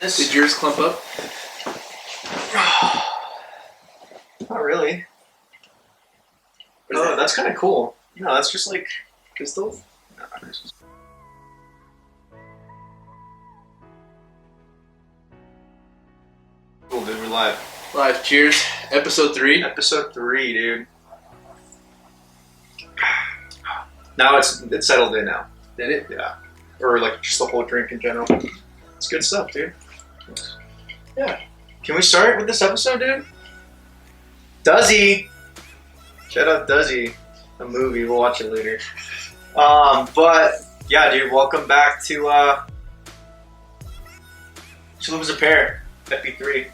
Did yours clump up? Not really. Oh, that's kind of cool. No, that's just like Crystals? no, crystals. Cool, dude. We're live. Live. Cheers. Episode 3. Episode 3, dude. Now it's settled in now. Did it? Yeah. Or like just the whole drink in general. It's good stuff, dude. Yeah. Can we start with this episode, dude? Duzzy. Shout out Duzzy. A movie. We'll watch it later. But yeah, dude. Welcome back to Live as a Pair. FP3.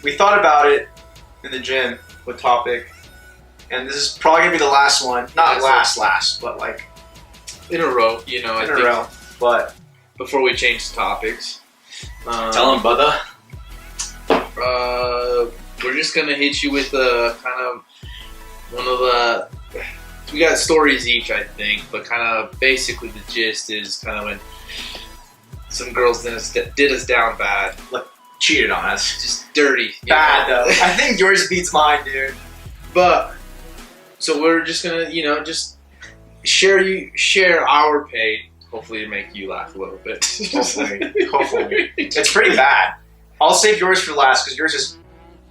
We thought about it in the gym with topic, and this is probably gonna be the last one. Not last, but like in a row. You know, in a row. But before we change topics, tell him, brother. We're just gonna hit you with kind of one of the. We got stories each, I think, but kind of basically the gist is kind of when some girls did us down bad. Like, cheated on us. Just dirty. Bad, though. I think yours beats mine, dude. But, so we're just gonna, just share our pain. Hopefully to make you laugh a little bit. Hopefully. It's pretty bad. I'll save yours for last, because yours is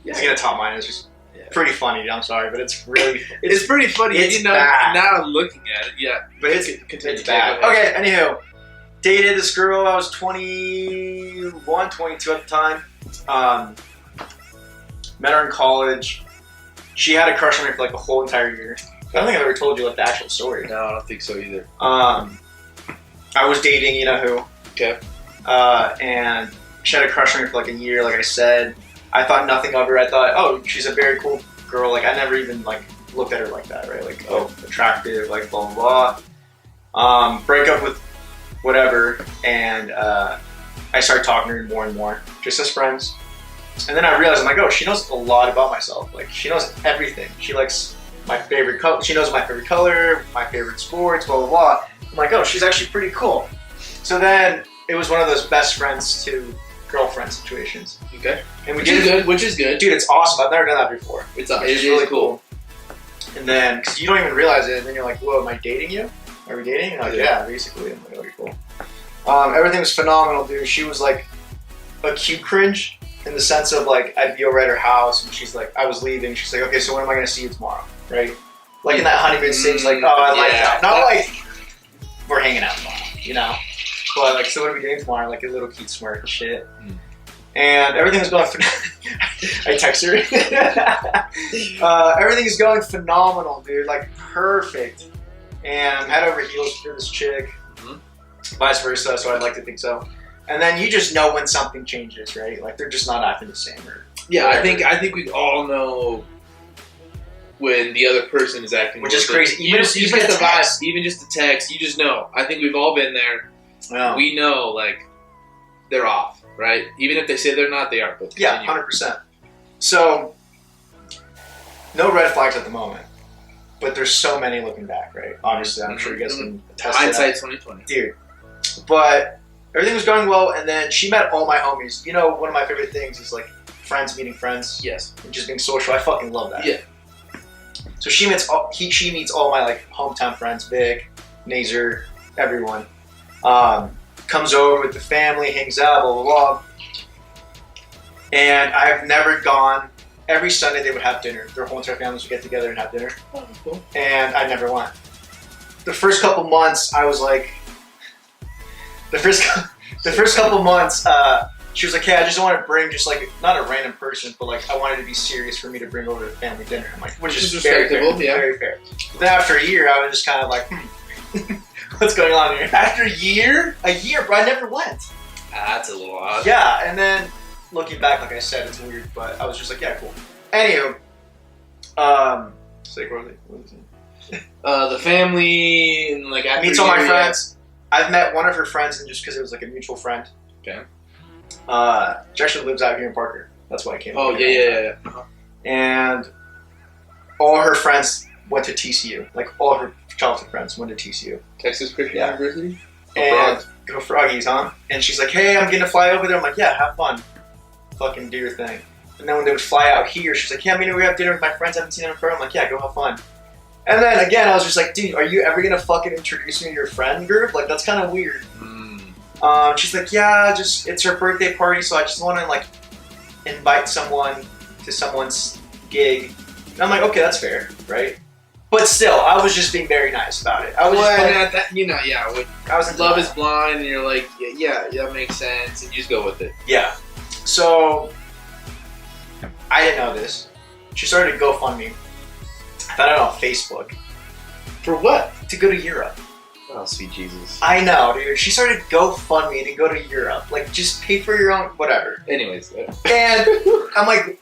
gonna top mine. It's just pretty funny. I'm sorry, but it's really... It's pretty funny. It's bad. Now looking at it, yeah. But it's bad. Okay, anywho. Dated this girl, I was 21, 22 at the time. Met her in college. She had a crush on me for like the whole entire year. I don't think I've ever told you like the actual story. No, I don't think so either. I was dating, you know who. Okay. And she had a crush on me for like a year, like I said. I thought nothing of her. I thought, oh, she's a very cool girl. Like, I never even like looked at her like that, right? Like, oh, attractive, like blah, blah, blah. Break up with whatever, and I started talking to her more and more, just as friends. And then I realized, I'm like, oh, she knows a lot about myself. Like, she knows everything. She likes my favorite color. She knows my favorite color, my favorite sports, blah, blah, blah. I'm like, oh, she's actually pretty cool. So then it was one of those best friends to girlfriend situations. Okay. And which is good. Dude, it's awesome. I've never done that before. It's really cool. And then, because you don't even realize it, and then you're like, whoa, am I dating you? Are we dating? And I'm like, yeah, basically. I'm like, okay, cool. Everything was phenomenal, dude. She was like a cute cringe in the sense of like, I'd be over at her house and she's like, I was leaving. She's like, okay, so when am I going to see you tomorrow? Right? Like in that honeymoon stage, like, oh, I like that. Not like, we're hanging out tomorrow, you know? But like, so what are we doing tomorrow? Like a little cute smirk and shit. And everything was going I text her. Everything is going phenomenal, dude. Like perfect. And I'm head over heels for this chick. Vice versa, so I'd like to think so. And then you just know when something changes, right? Like they're just not acting the same. Or yeah, whatever. I think we all know when the other person is acting. Which is crazy. You just get the vibe, even just the text. You just know. I think we've all been there. Yeah. We know, like they're off, right? Even if they say they're not, they are. But yeah, 100%. So no red flags at the moment. But there's so many looking back, right? Obviously, I'm sure you guys can attest to that. Hindsight 2020. Dude. But everything was going well, and then she met all my homies. You know, one of my favorite things is like friends meeting friends. Yes. And just being social. I fucking love that. Yeah. So she meets all my like hometown friends, Vic, Nazer, everyone. Comes over with the family, hangs out, blah, blah, blah. And I've never gone. Every Sunday they would have dinner. Their whole entire families would get together and have dinner. Oh, cool. And I never went. The first couple months, I was like, the first couple months, she was like, hey, I just want to bring just like, not a random person, but like, I wanted to be serious for me to bring over to family dinner. I'm like, which is very fair. Yeah. Very fair. But then after a year, I was just kind of like, what's going on here? After a year? A year, bro, I never went. That's a little odd. Yeah, and then looking back, like I said, it's weird, but I was just like, yeah, cool. Anywho, the family and like after meets all my friends. I've met one of her friends, and just because it was like a mutual friend. Okay. She actually lives out here in Parker. That's why I came. Oh yeah. And all her friends went to TCU. Like all her childhood friends went to TCU. Texas Christian University. And go froggies, huh? And she's like, hey, I'm gonna fly over there. I'm like, yeah, have fun. Fucking do your thing. And then when they would fly out here, she's like, yeah, I'm gonna go have dinner with my friends. I haven't seen them in forever. I'm like, yeah, go have fun. And then again, I was just like, dude, are you ever gonna fucking introduce me to your friend group? Like, that's kind of weird. She's like, yeah, just it's her birthday party, so I just want to like invite someone to someone's gig. And I'm like, okay, that's fair, right? But still, I was just being very nice about it. I was I was love is blind, and you're like, yeah, that makes sense, and you just go with it. Yeah. So I didn't know this. She started a GoFundMe. I found it on Facebook. For what? To go to Europe. Oh, sweet Jesus. I know, dude. She started GoFundMe to go to Europe. Like, just pay for your own, whatever. Anyways. And I'm like,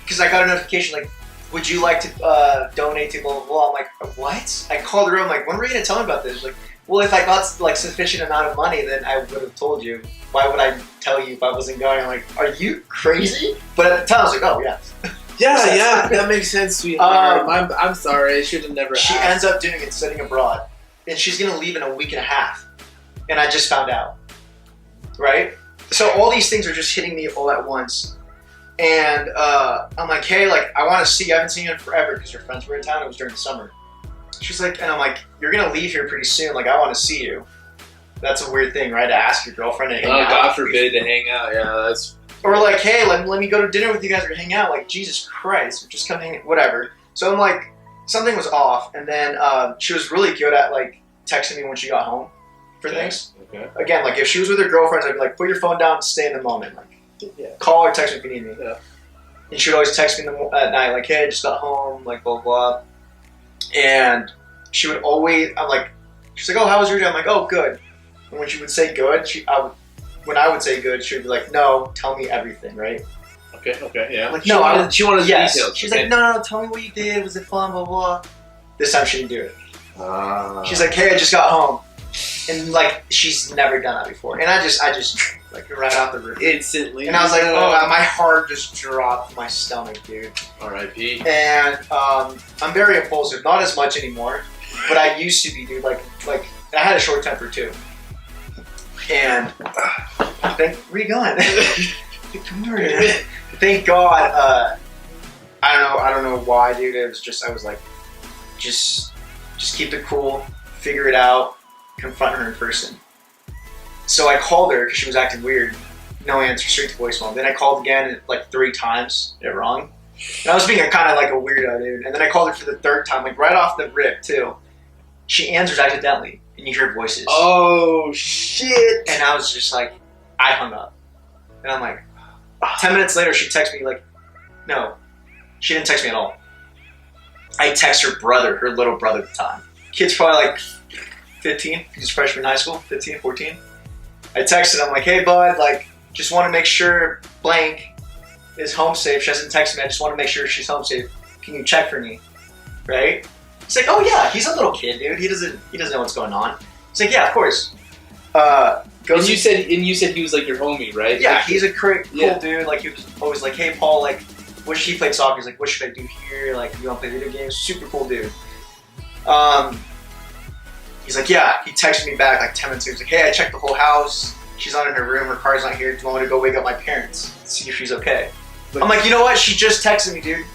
because I got a notification, like, would you like to donate to blah, blah, blah. I'm like, what? I called her. I'm like, when were you going to tell me about this? Like, well, if I got, like, sufficient amount of money, then I would have told you. Why would I tell you if I wasn't going? I'm like, are you crazy? But at the time, I was like, oh, yeah. Yeah, that makes sense, sweetheart. I'm sorry. I should have never asked. She ends up doing it, studying abroad. And she's going to leave in a week and a half. And I just found out. Right? So all these things are just hitting me all at once. And I'm like, hey, like, I want to see you. I haven't seen you in forever because her friends were in town. It was during the summer. She's like, and I'm like, you're going to leave here pretty soon. Like, I want to see you. That's a weird thing, right? To ask your girlfriend to hang out. Oh, God forbid to hang out. Yeah, that's... Or like, hey, let me go to dinner with you guys or hang out. Like, Jesus Christ. Just come hang, whatever. So I'm like, something was off. And then she was really good at, like, texting me when she got home for things. Okay. Again, like, if she was with her girlfriends, I'd be like, put your phone down and stay in the moment. Like, call or text me if you need me. Yeah. And she would always text me at night, like, hey, I just got home, like, blah, blah. And she would always, I'm like, she's like, oh, how was your day? I'm like, oh, good. And when she would say good, when I would say good, she would be like, no, tell me everything, right? Okay, yeah. Like, she wanted the details. She's like, no, tell me what you did. Was it fun, blah, blah. This time she didn't do it. She's like, hey, I just got home. And, like, she's never done that before. And I just like, right out the roof. Instantly. And I was like, oh, my heart just dropped in my stomach, dude. R.I.P. And I'm very impulsive. Not as much anymore. But I used to be, dude. Like, and I had a short temper, too. And where are you going? Thank God. I don't know why, dude. It was just, I was like, just keep it cool, figure it out, confront her in person. So I called her because she was acting weird. No answer, straight to voicemail. Then I called again like 3 times, did it wrong. And I was being kind of like a weirdo, dude. And then I called her for the 3rd time, like right off the rip, too. She answers accidentally, and you hear voices. Oh, shit. And I was just like, I hung up. And I'm like, 10 minutes later, she texts me like, no, she didn't text me at all. I text her brother, her little brother at the time. Kid's probably like 15, he's a freshman in high school, 15, 14. I texted him like, hey bud, like, just want to make sure blank is home safe. She hasn't texted me, I just want to make sure she's home safe. Can you check for me? Right? He's like, oh yeah, he's a little kid, dude. He doesn't know what's going on. He's like, yeah, of course. And you said he was like your homie, right? Yeah, he's a cool dude. Like, he was always like, hey Paul, like, he played soccer. He's like, what should I do here? Like, you want to play video games? Super cool dude. He's like, yeah. He texted me back like 10 minutes ago. He's like, hey, I checked the whole house. She's not in her room. Her car's not here. Do you want me to go wake up my parents? See if she's okay. I'm like, you know what? She just texted me, dude.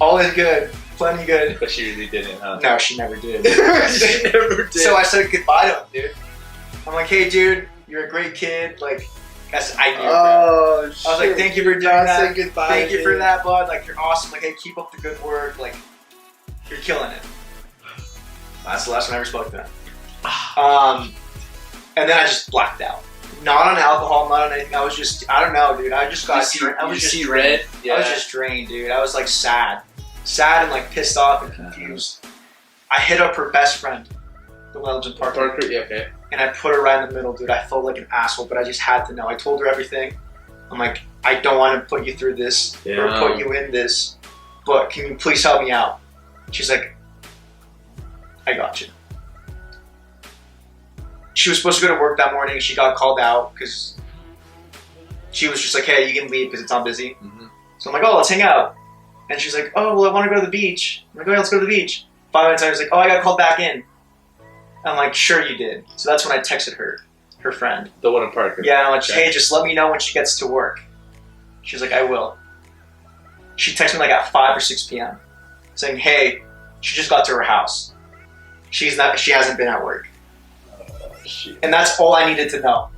All is good. Plenty good. But she really didn't, huh? No, she never did. She never did. So I said goodbye to him, dude. I'm like, hey, dude, you're a great kid. Like, I knew. I was like, thank you for doing that. Goodbye, thank you for that, bud. Like, you're awesome. Like, hey, keep up the good work. Like, you're killing it. That's the last time I ever spoke to him. And then I just blacked out. Not on alcohol, not on anything. I was just, I don't know, dude. I just got drained. I was just red. Yeah. I was just drained, dude. I was like sad and like pissed off and confused. I hit up her best friend, the Wellington Parker. Yeah, okay. And I put her right in the middle, dude. I felt like an asshole, but I just had to know. I told her everything. I'm like, I don't want to put you through this or put you in this, but can you please help me out? She's like, I got you. She was supposed to go to work that morning. She got called out because she was just like, hey, you can leave because it's not busy. Mm-hmm. So I'm like, oh, let's hang out. And she's like, oh, well, I want to go to the beach. I'm like, okay, let's go to the beach. 5 minutes later, I was like, oh, I got called back in. I'm like, sure you did. So that's when I texted her. her friend. The one in Parker. Yeah, and I'm like, hey, just let me know when she gets to work. She's like, I will. She texted me like at 5 or 6 p.m. saying, hey, she just got to her house. She hasn't been at work. Shit. And that's all I needed to know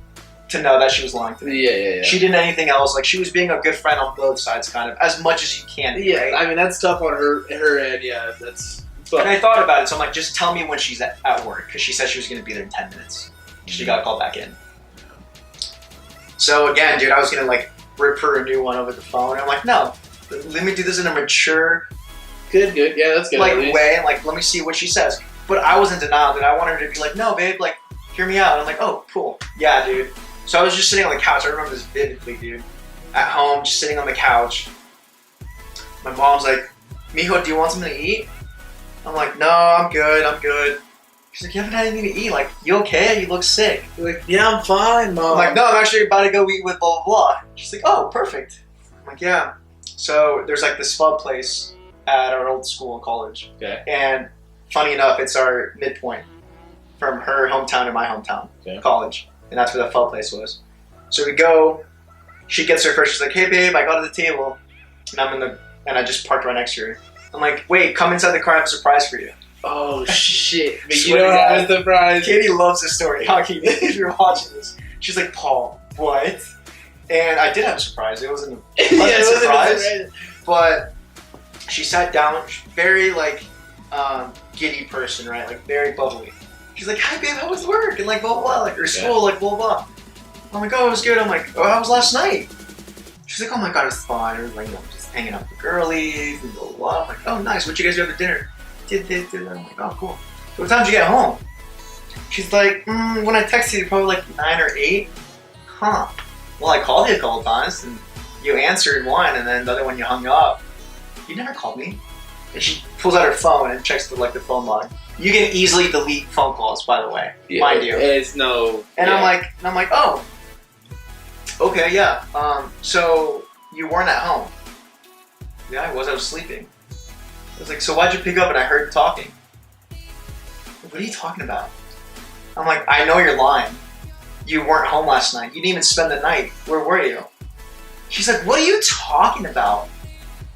that she was lying to me. Yeah. She didn't anything else. Like, she was being a good friend on both sides, kind of, as much as you can. Yeah, right? I mean, that's tough on her end. Yeah, that's. And I thought about it, so I'm like, just tell me when she's at work, because she said she was going to be there in 10 minutes. She got called back in. So again, dude, I was going to like rip her a new one over the phone. I'm like, no, let me do this in a mature, good. Yeah, that's good. like way, and like let me see what she says. But I was in denial, dude. I wanted her to be like, no, babe, like hear me out. And I'm like, oh, cool, yeah, dude. So I was just sitting on the couch. I remember this vividly, dude. At home, just sitting on the couch. My mom's like, mijo, do you want something to eat? I'm like, no, I'm good. She's like, you haven't had anything to eat. Like, you okay? You look sick. You're like, yeah, I'm fine, Mom. I'm like, no, I'm actually about to go eat with blah, blah, blah. She's like, oh, perfect. I'm like, yeah. So there's like this pub place at our old school in college. Okay. And funny enough, it's our midpoint from her hometown to my hometown, college. And that's where the pub place was. So we go, she gets her first. She's like, hey, babe, I got to the table. And I just parked right next to her. I'm like, wait, come inside the car. I have a surprise for you. Oh, shit. But you don't have a surprise. Katie loves this story. How, Katie, if you're watching this. She's like, Paul, what? And I did have a surprise. It wasn't a pleasant surprise. But she sat down, very like giddy person, right? Like very bubbly. She's like, hi, babe, how was work? And like, blah, blah, blah. Like, or school, like, blah, blah. I'm like, oh, it was good. I'm like, oh, how was last night? She's like, oh my God, it was fun. It was like, just hanging out with the girlies and blah, blah, blah. I'm like, oh, nice. What you guys do for dinner? Did. I'm like, oh, cool. So what time did you get home? She's like, when I texted you, probably like 9 or 8. Huh. Well, I called you a couple times, and you answered one, and then the other one you hung up. You never called me. And she pulls out her phone and checks the phone log. You can easily delete phone calls, by the way, mind you. It's no. And I'm like, oh, okay, yeah. So you weren't at home? Yeah, I was. I was sleeping. I was like, so why'd you pick up and I heard talking? What are you talking about? I'm like, I know you're lying. You weren't home last night. You didn't even spend the night. Where were you? She's like, what are you talking about?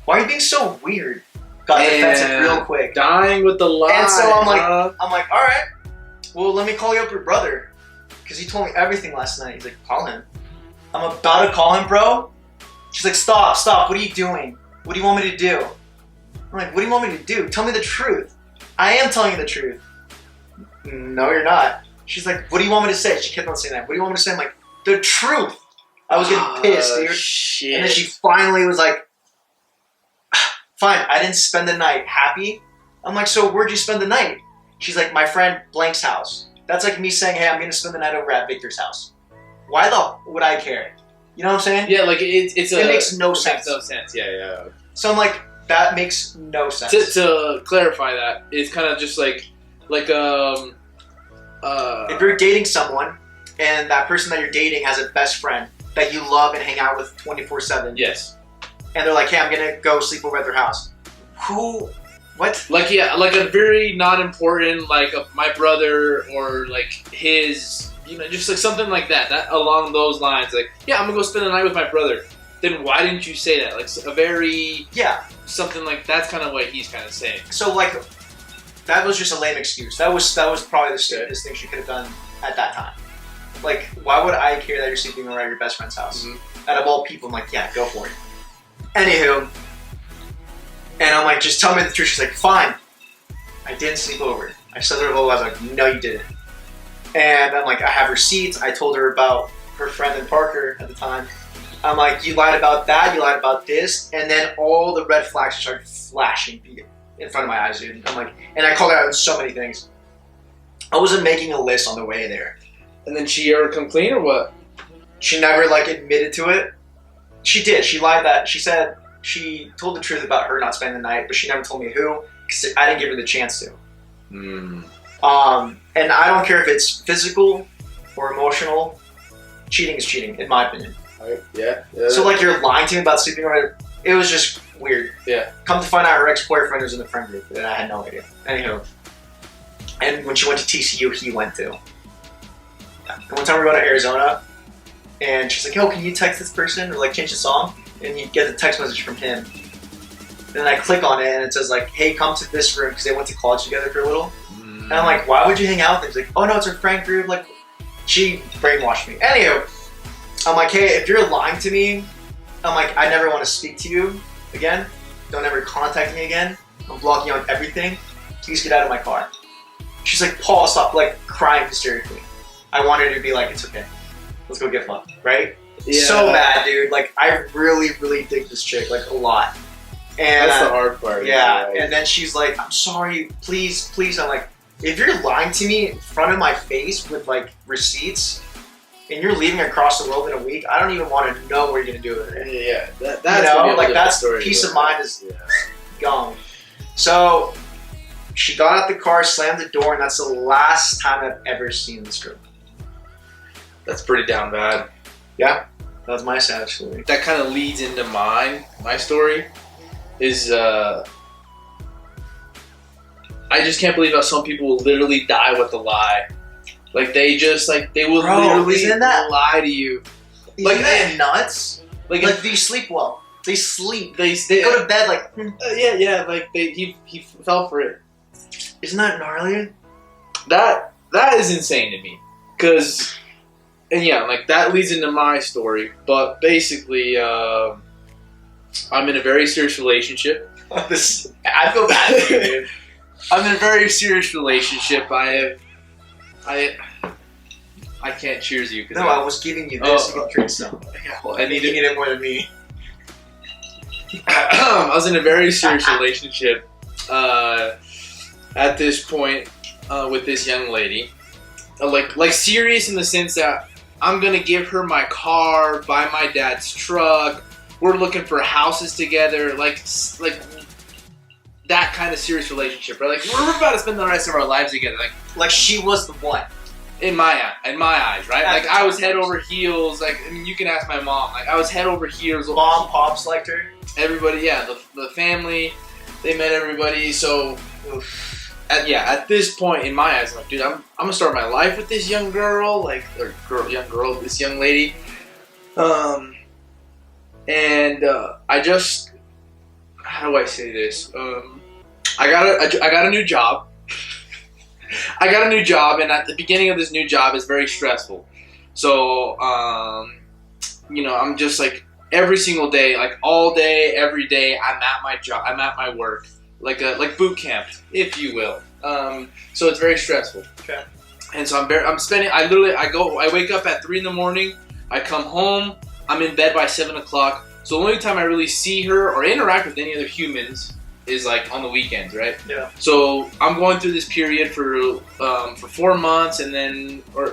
Why are you being so weird? Got defensive real quick. Dying with the lie. And so I'm like, all right. Well, let me call you up your brother. Because he told me everything last night. He's like, call him. I'm about to call him, bro. She's like, stop. What are you doing? What do you want me to do? I'm like, what do you want me to do? Tell me the truth. I am telling you the truth. No, you're not. She's like, what do you want me to say? She kept on saying that. What do you want me to say? I'm like, the truth. I was getting pissed, dude. Shit. And then she finally was like, fine, I didn't spend the night. Happy? I'm like, so where'd you spend the night? She's like, my friend Blank's house. That's like me saying, hey, I'm going to spend the night over at Victor's house. Why the would I care? You know what I'm saying? Yeah, like it makes no sense. Makes no sense. Yeah. So I'm like, that makes no sense. To clarify that, it's kind of just like if you're dating someone and that person that you're dating has a best friend that you love and hang out with 24/7. Yes. And they're like, hey, I'm gonna go sleep over at their house. Who? What? Like, yeah, like a very not important, like my brother or like his, just like something like that along those lines. Like, yeah, I'm gonna go spend the night with my brother. Then why didn't you say that? Like a very something like that's kind of what he's kind of saying. So like that was just a lame excuse. That was probably the stupidest thing she could have done at that time. Like, why would I care that you're sleeping over at your best friend's house? Mm-hmm. Out of all people, I'm like, yeah, go for it. Anywho, and I'm like, just tell me the truth. She's like, fine. I didn't sleep over. I said to her, I was like, no, you didn't. And I'm like, I have receipts. I told her about her friend in Parker at the time. I'm like, you lied about that, you lied about this, and then all the red flags started flashing in front of my eyes, dude. I'm like, and I called her out on so many things. I wasn't making a list on the way there. And then she ever come clean or what? She never admitted to it. She did. She lied that. She said she told the truth about her not spending the night, but she never told me who because I didn't give her the chance to. And I don't care if it's physical or emotional. Cheating is cheating, in my opinion. Yeah. So like you're lying to me about sleeping over. It was just weird. Yeah. Come to find out, her ex-boyfriend was in the friend group, and I had no idea. Anywho, and when she went to TCU, he went too. And one time we were going to Arizona, and she's like, "Yo, can you text this person or like change the song?" And you get the text message from him. And then I click on it, and it says like, "Hey, come to this room," because they went to college together for a little. And I'm like, "Why would you hang out with him?" He's like, "Oh no, it's her friend group." Like, she brainwashed me. Anywho, I'm like, "Hey, if you're lying to me, I'm like, I never want to speak to you again. Don't ever contact me again. I'm blocking you on everything. Please get out of my car." She's like, "Paul, stop," like crying hysterically. I wanted her to be like, "It's okay. Let's go get fucked," right? Yeah. So bad, dude. Like, I really, really dig this chick, like, a lot. And that's the hard part. Yeah, right? and then she's like, "I'm sorry, please, please." I'm like, if you're lying to me in front of my face with, like, receipts, and you're leaving across the world in a week, I don't even want to know what you're going to do with it. Yeah, that's like, that's peace of mind is gone. So, she got out the car, slammed the door, and that's the last time I've ever seen this girl. That's pretty down bad. Yeah, that was my sad story. That kind of leads into my story. Is I just can't believe how some people will literally die with a lie. Like they will literally lie to you. Isn't that nuts? Like they sleep well. They sleep. They go to bed like. Yeah. Like he fell for it. Isn't that gnarly? That is insane to me. And yeah, like that leads into my story. But basically, I'm in a very serious relationship. I feel bad for you, dude. I'm in a very serious relationship. I can't cheers you. No, I was giving you this. You can drink some. Yeah, well, I need to get it more than me. I was in a very serious relationship at this point with this young lady. Like serious in the sense that I'm gonna give her my car, buy my dad's truck. We're looking for houses together, like that kind of serious relationship, right? Like we're about to spend the rest of our lives together. Like she was the one. In my eyes, right? Like I was head over heels. Like I mean, you can ask my mom. Like I was head over heels. Mom, pops liked her. Everybody, yeah. The family, they met everybody. So, at this point in my eyes, I'm like, dude, I'm gonna start my life with this young girl, this young lady. I just, how do I say this? I got a new job. I got a new job, and at the beginning of this new job is very stressful. So, I'm just like every single day, like all day, every day, I'm at my job, I'm at my work, like boot camp, if you will. So it's very stressful. Okay. And so I wake up at 3 in the morning, I come home, I'm in bed by 7 o'clock. So the only time I really see her or interact with any other humans is like on the weekends, right? Yeah. So I'm going through this period for 4 months, and then I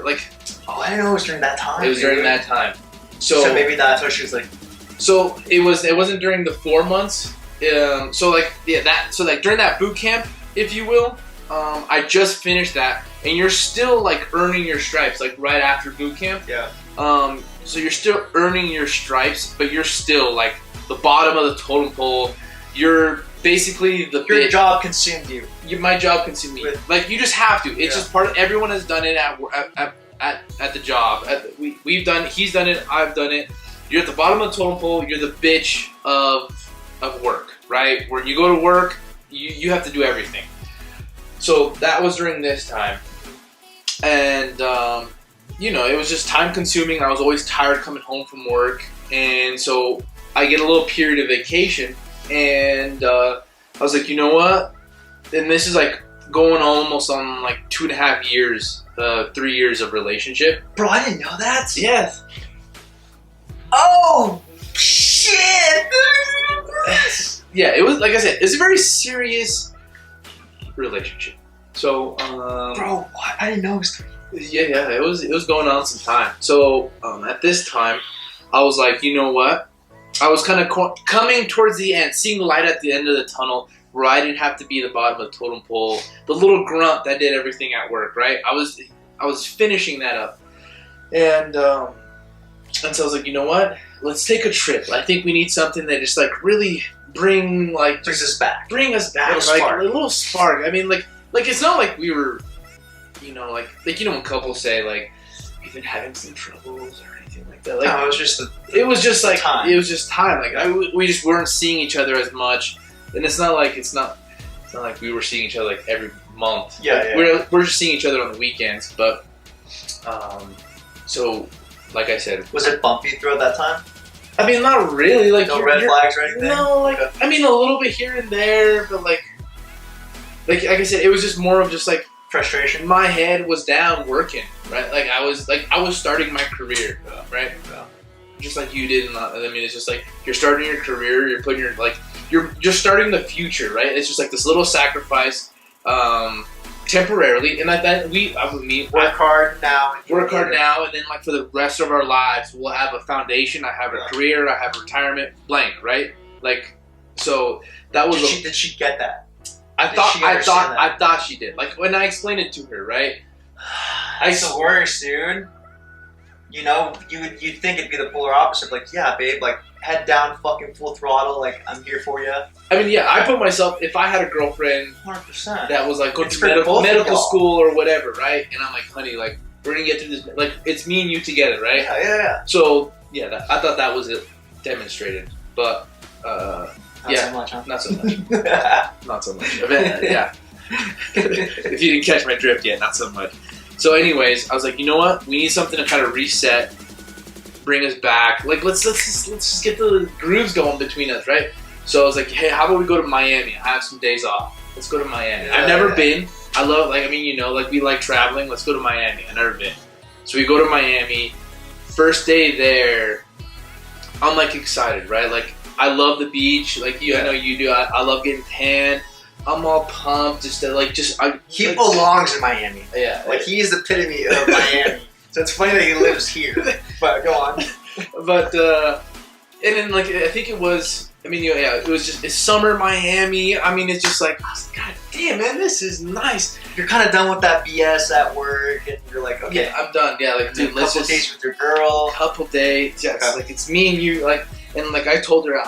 didn't know it was during that time. It was during that time. So maybe that's why she was like. So it wasn't during the 4 months. During that boot camp, if you will, I just finished that, and you're still like earning your stripes like right after boot camp. Yeah. So you're still earning your stripes, but you're still like the bottom of the totem pole. You're basically your job consumed you. My job consumed me. Like you just have to. It's just part of. Everyone has done it at the job. We've done it. He's done it. I've done it. You're at the bottom of the totem pole. You're the bitch of work, right? When you go to work, you have to do everything. So that was during this time, and it was just time consuming. I was always tired coming home from work, and so I get a little period of vacation, and I was like, you know what? And this is like going almost on like 2.5 years, 3 years of relationship. Bro, I didn't know that. Yes. Oh shit! Yeah, it was like I said, it's a very serious relationship. So, bro, what? I didn't know it was 3 years. Yeah, it was going on some time. So, at this time, I was like, you know what? I was kind of coming towards the end, seeing light at the end of the tunnel, where I didn't have to be the bottom of the totem pole, the little grunt that did everything at work, right? I was finishing that up, and so I was like, you know what? Let's take a trip. I think we need something that just like really brings us back, like a little spark. I mean, like it's not like we were, when couples say like, even having some troubles or anything like that. Like, no, it was just like time. It was just time. Like we just weren't seeing each other as much, and it's not like we were seeing each other like every month. Yeah, like, yeah. We're just seeing each other on the weekends. But so like I said, was it bumpy throughout that time? I mean, not really. Like no red flags or anything. No, like okay. I mean, a little bit here and there, but like I said, it was just more of just like frustration. My head was down working, right? Like I was starting my career, right? Yeah. Just like you did. I mean, it's just like you're starting your career. You're putting you're just starting the future, right? It's just like this little sacrifice, temporarily, and work hard now, and then like for the rest of our lives, we'll have a foundation. I have a career. I have retirement, blank, right? Like, so that was. Did she get that? I thought she did. Like when I explained it to her, right? It's the worst, dude. You know, you'd think it'd be the polar opposite. Like, yeah, babe, like head down, fucking full throttle. Like, I'm here for you. I mean, yeah, I put myself. If I had a girlfriend, 100%, that was like go to medical school or whatever, right? And I'm like, honey, like we're gonna get through this. Like, it's me and you together, right? Yeah. So yeah, I thought that was it demonstrated, but. Not so much, huh? Not so much. Not so much. Yeah. If you didn't catch my drift yet, not so much. So anyways, I was like, you know what? We need something to kind of reset, bring us back. Like, let's just get the grooves going between us, right? So I was like, hey, how about we go to Miami? I have some days off. Let's go to Miami. Yeah, I've never been. I love, like, I mean, you know, like we like traveling. Let's go to Miami. I've never been. So we go to Miami. First day there, I'm like excited, right? Like, I love the beach, like you. I know you do. I love getting tan. I'm all pumped. He belongs in Miami. Yeah, like he's the epitome of Miami. So it's funny that he lives here. But go on. But and then like I think it was. I mean, yeah, it was just it's summer Miami. I mean, it's just like, God damn, man, this is nice. You're kind of done with that BS at work, and you're like, okay, yeah, I'm done. Yeah, like dude, let's just dates with your girl. Couple dates. Yeah, it's like it's me and you. Like. And like I told her,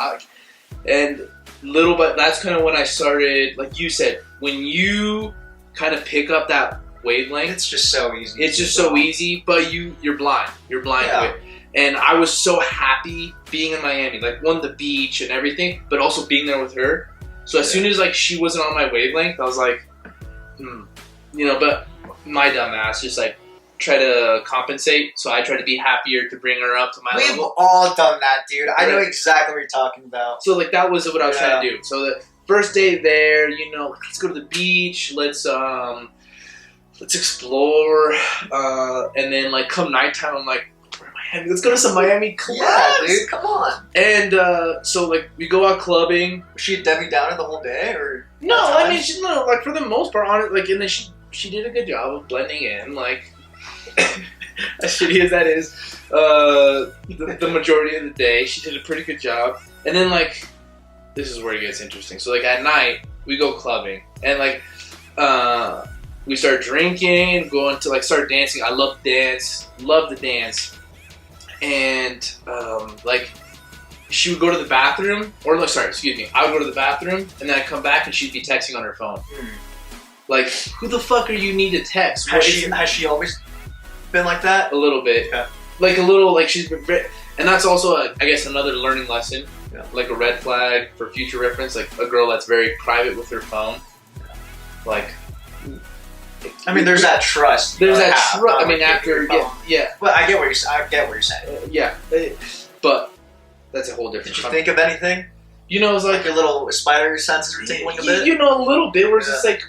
and little bit, that's kind of when I started, like you said, when you kind of pick up that wavelength. It's just so easy. It's just so easy, but you're blind. You're blind to it. And I was so happy being in Miami, like on the beach and everything, but also being there with her. So as soon as like she wasn't on my wavelength, I was like, you know, but my dumb ass just like, try to compensate, so I try to be happier to bring her up to my level. We've all done that, dude. I know exactly what you're talking about. So like that was what I was trying to do. So the first day there, you know, let's go to the beach, let's explore, and then like come nighttime, I'm like, Miami, let's go to some Miami clubs. Yeah, dude, come on. And so like we go out clubbing. Was she a Debbie Downer the whole day, or no? I mean, like for the most part, on it, like, and then she did a good job of blending in, like. As shitty as that is, the majority of the day, she did a pretty good job. And then, like, this is where it gets interesting. So, like, at night, we go clubbing. And, like, we start drinking, going to, like, start dancing. I love to dance. And, like, she would go to the bathroom. Or, no, sorry, excuse me. I would go to the bathroom, and then I'd come back, and she'd be texting on her phone. Like, who the fuck are you need to text? Has she always been like that? A little bit. Yeah. Like a little, like she's been, and that's also, I guess, another learning lesson. Yeah. Like a red flag for future reference, like a girl that's very private with her phone. Like, I mean, there's that trust. There's that trust. I mean, after, yeah. Well, I get what you're saying. Yeah, but that's a whole different. Did you think of anything? You know, it's like your little spider senses were tingling a bit. You know, a little bit. Where it's just like,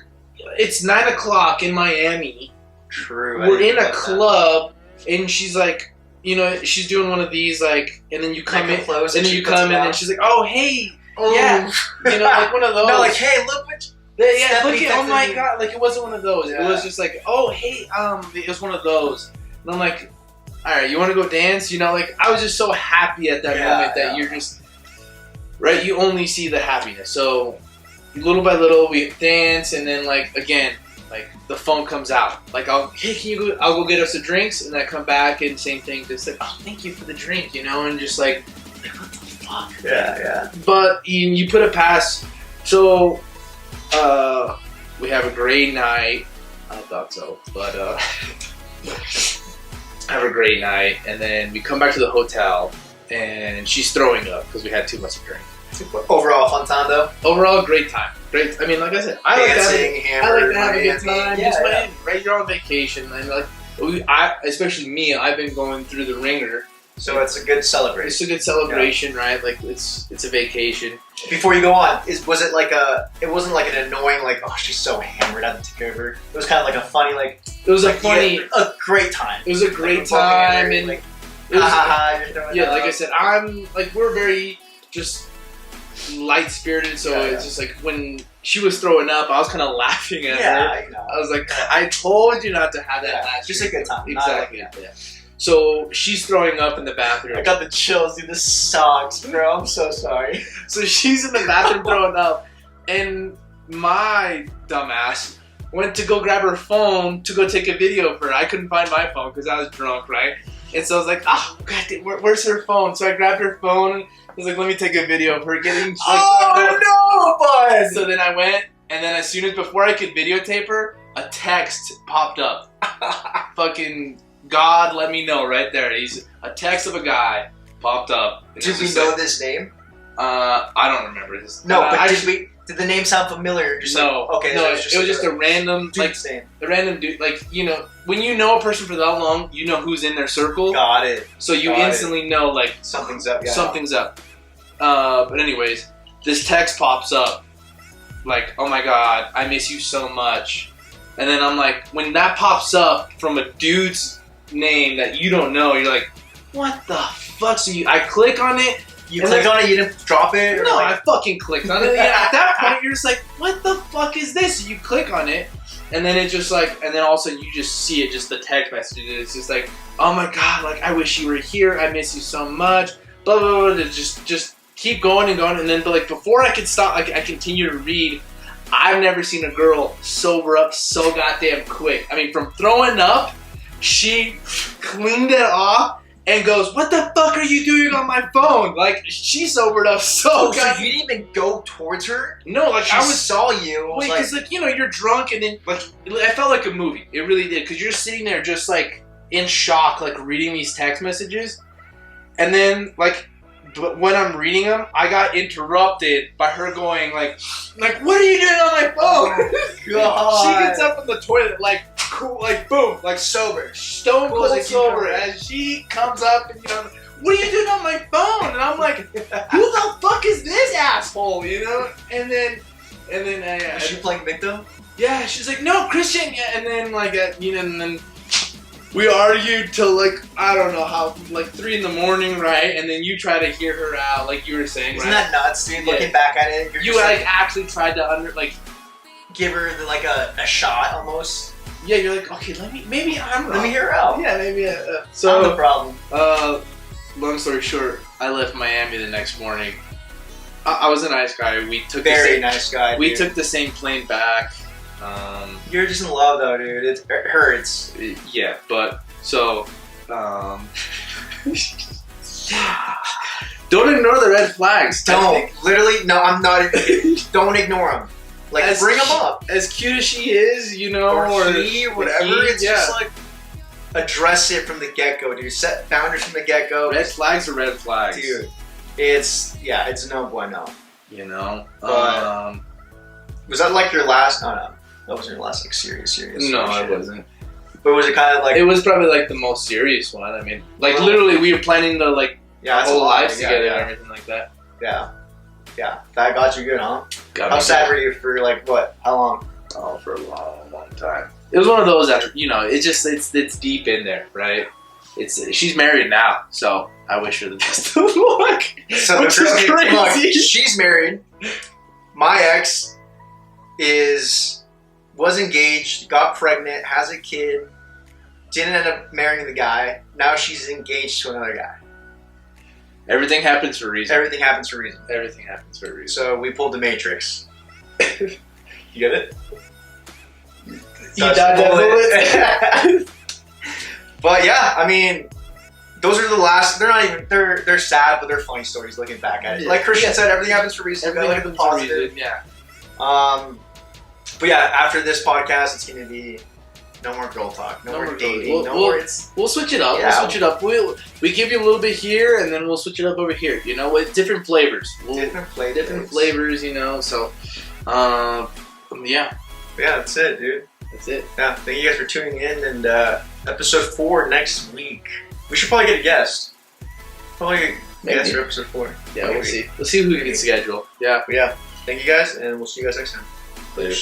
it's 9 o'clock in Miami. True. We're in a club, and she's like, you know, she's doing one of these, like, and then you come in, and then you come in, and she's like, oh, hey, yeah, you know, like one of those. No, like, hey, look what. Yeah, look at, oh my god, like it wasn't one of those. Yeah. It was just like, oh, hey, it was one of those, and I'm like, all right, you want to go dance? You know, like I was just so happy at that moment that you're just, right? You only see the happiness. So little by little, we dance, and then like again. Like the phone comes out, like hey, can you go? I'll go get us the drinks, and I come back and same thing, just like, oh, thank you for the drink, you know, and just like what the fuck? Yeah. But you put it past, so we have a great night. I thought so, but have a great night, and then we come back to the hotel, and she's throwing up because we had too much to drink. Overall, fun time though. Overall, great time. Great. I mean, like I said, I like to have a good time. Yeah, right? You're on vacation, and like especially me, I've been going through the ringer. So it's a good celebration. It's a good celebration, right? Like it's a vacation. Before you go on, was it like it wasn't like an annoying like, oh, she's so hammered, I have to take care of her. It was kind of like a funny like. It was like, a great time. It was a great time, and like, you're like I said, I'm like we're very just light spirited, so it's just like when she was throwing up, I was kind of laughing at her. I was like, I told you not to have that last just a good time. Exactly. So she's throwing up in the bathroom. I got the chills, dude. This sucks, bro. I'm so sorry. So she's in the bathroom throwing up, and my dumbass went to go grab her phone to go take a video of her. I couldn't find my phone because I was drunk, right? And so I was like, oh, God, where's her phone? So I grabbed her phone. I was like, let me take a video of her getting... no, bud! So then I went, and then before I could videotape her, a text popped up. Fucking God let me know right there. A text of a guy popped up. Did we know this name? I don't remember his... No, but did the name sound familiar? No. Okay. No, it was just a random... Dude's name. A random dude. Like, you know, when you know a person for that long, you know who's in their circle. Got it. So you instantly know, like... Something's up, yeah. Something's up. But anyways, this text pops up. Like, oh my God, I miss you so much. And then I'm like, when that pops up from a dude's name that you don't know, you're like, what the fuck? So I click on it. You clicked on it, you didn't drop it? No, I fucking clicked on it. Yeah, at that point, you're just like, what the fuck is this? You click on it, and then it just like, and then all of a sudden you just see it, just the text message. It's just like, oh my God, like, I wish you were here. I miss you so much. Blah, blah, blah. Just keep going and going. And then, but like, before I could stop, I continue to read. I've never seen a girl sober up so goddamn quick. I mean, from throwing up, she cleaned it off and goes, what the fuck are you doing on my phone? Like, she sobered up so good. So you didn't even go towards her? No, like, I saw you. Wait, because, like, you know, you're drunk and then, like, I felt like a movie. It really did. Because you're sitting there just, like, in shock, like, reading these text messages. And then, like, but when I'm reading them, I got interrupted by her going, like, what are you doing on my phone? Oh, God. She gets up from the toilet, like, cool, like, boom, like, sober. Stone cold sober. As she comes up and, you know, what are you doing on my phone? And I'm like, who the fuck is this asshole, you know? And then, is she playing victim? Yeah, she's like, no, Christian. Yeah, and then, like, you know, and then we argued till, like, I don't know how, like, 3 in the morning, right? And then you try to hear her out, like you were saying, Isn't that nuts, dude? Yeah. Looking back at it, you like actually tried to give her like a shot almost. Yeah, you're like, okay, maybe I'm wrong. Let me hear her out. Yeah, maybe. So I'm the problem. Long story short, I left Miami the next morning. I was a nice guy. We took nice guy. We took the same plane back. You're just in love though, dude. It hurts. Yeah, but so don't ignore the red flags. Literally, no, I'm not. Don't ignore them. Like, bring them up. As cute as she is, you know, or he, whatever. It's just like address it from the get-go, dude. Set boundaries from the get-go. Red flags are red flags, dude. It's no bueno. You know, but was that like your last? Oh no, that wasn't your last like serious. No, it wasn't. But was it kind of like? It was probably like the most serious one. I mean, like literally, we were planning to like our whole lives together and everything like that. Yeah. Yeah, that got you good, huh? How sad were you for like what? How long? Oh, for a long time. It was one of those that, you know, it's deep in there, right? She's married now, so I wish her the best of luck. So which is crazy. Look, she's married. My ex was engaged, got pregnant, has a kid, didn't end up marrying the guy. Now she's engaged to another guy. Everything happens for a reason. Everything happens for a reason. Everything happens for a reason. So we pulled the Matrix. You get it? You dodged that bullet. But yeah, I mean, those are the last. They're not even. They're sad, but they're funny stories looking back at it. Like Christian said, everything happens for a reason. Everything happens for a reason. Yeah. But yeah, after this podcast, it's gonna be No more girl talk. No No more more dating. girl- No more. It's We'll switch it up. Yeah. We'll switch it up. We give you a little bit here, and then we'll switch it up over here. You know, with different flavors. different flavors. Different flavors. You know, so yeah, Yeah, that's it, dude. that's it. Yeah, thank you guys for tuning in. And episode 4 next week. We should probably get a guest. Probably Maybe. guest for episode 4. Yeah, we'll see. We'll see who we can schedule. Yeah. But yeah, thank you guys, and we'll see you guys next time. Later.